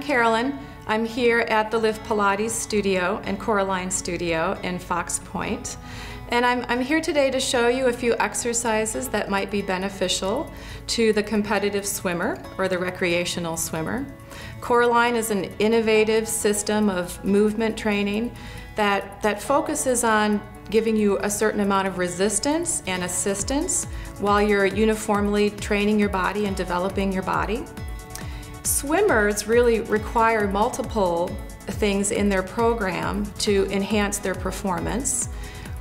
Carolyn. I'm here at the Lift Pilates studio and CoreAlign studio in Fox Point. And I'm here today to show you a few exercises that might be beneficial to the competitive swimmer or the recreational swimmer. CoreAlign is an innovative system of movement training that focuses on giving you a certain amount of resistance and assistance while you're uniformly training your body and developing your body. Swimmers really require multiple things in their program to enhance their performance,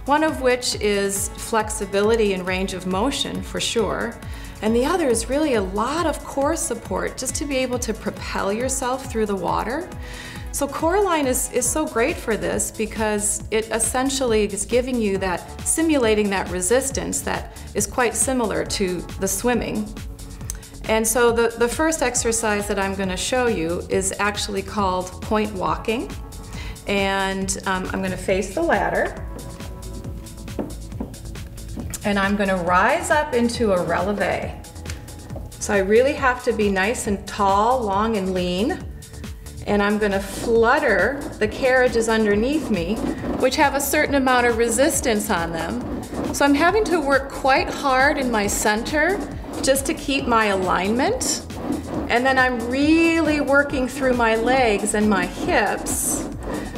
one of which is flexibility and range of motion for sure, and the other is really a lot of core support just to be able to propel yourself through the water. So CoreAlign is so great for this because it essentially is giving you that, simulating that resistance that is quite similar to the swimming. And so the first exercise that I'm going to show you is actually called point walking. And I'm going to face the ladder. And I'm going to rise up into a releve. So I really have to be nice and tall, long and lean. And I'm going to flutter the carriages underneath me, which have a certain amount of resistance on them. So I'm having to work quite hard in my center just to keep my alignment. And then I'm really working through my legs and my hips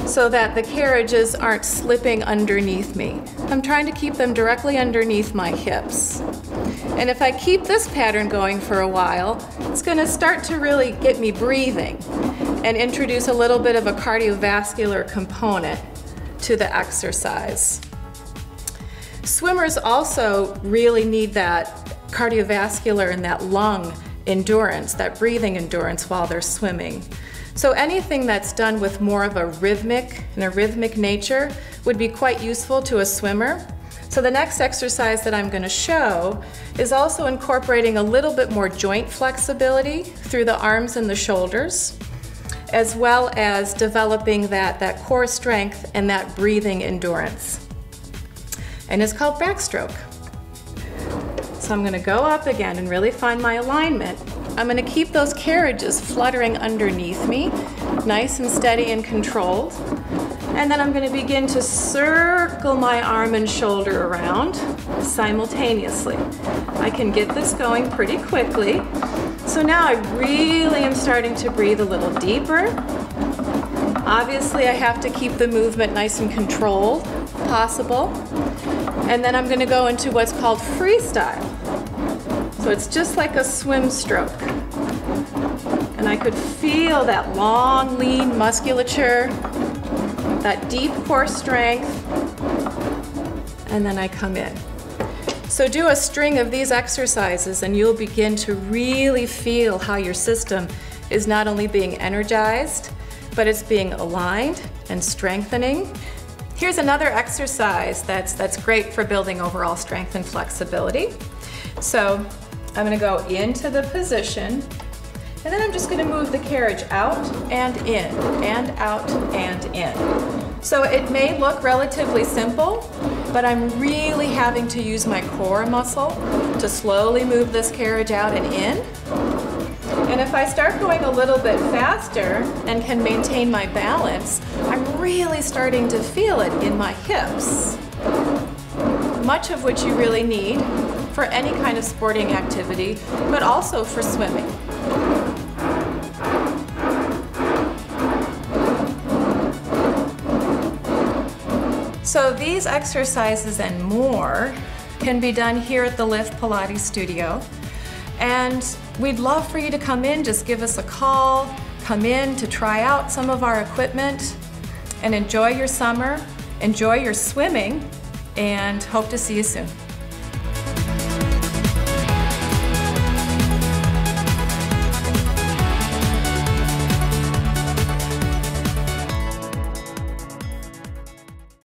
so that the carriages aren't slipping underneath me. I'm trying to keep them directly underneath my hips. And if I keep this pattern going for a while, it's going to start to really get me breathing and introduce a little bit of a cardiovascular component to the exercise. Swimmers also really need that cardiovascular and that lung endurance, that breathing endurance while they're swimming. So anything that's done with more of a rhythmic nature would be quite useful to a swimmer. So the next exercise that I'm going to show is also incorporating a little bit more joint flexibility through the arms and the shoulders, as well as developing that core strength and that breathing endurance. And it's called backstroke. So I'm going to go up again and really find my alignment. I'm going to keep those carriages fluttering underneath me, nice and steady and controlled. And then I'm going to begin to circle my arm and shoulder around simultaneously. I can get this going pretty quickly. So now I really am starting to breathe a little deeper. Obviously I have to keep the movement nice and controlled, possible. And then I'm going to go into what's called freestyle. So it's just like a swim stroke. And I could feel that long, lean musculature, that deep core strength, and then I come in. So do a string of these exercises and you'll begin to really feel how your system is not only being energized, but it's being aligned and strengthening. Here's another exercise that's great for building overall strength and flexibility. So I'm going to go into the position, and then I'm just going to move the carriage out and in, and out and in. So it may look relatively simple, but I'm really having to use my core muscle to slowly move this carriage out and in. And if I start going a little bit faster and can maintain my balance, I'm really starting to feel it in my hips, much of which you really need for any kind of sporting activity, but also for swimming. So these exercises and more can be done here at the Lift Pilates studio. And we'd love for you to come in, just give us a call, come in to try out some of our equipment and enjoy your summer, enjoy your swimming, and hope to see you soon.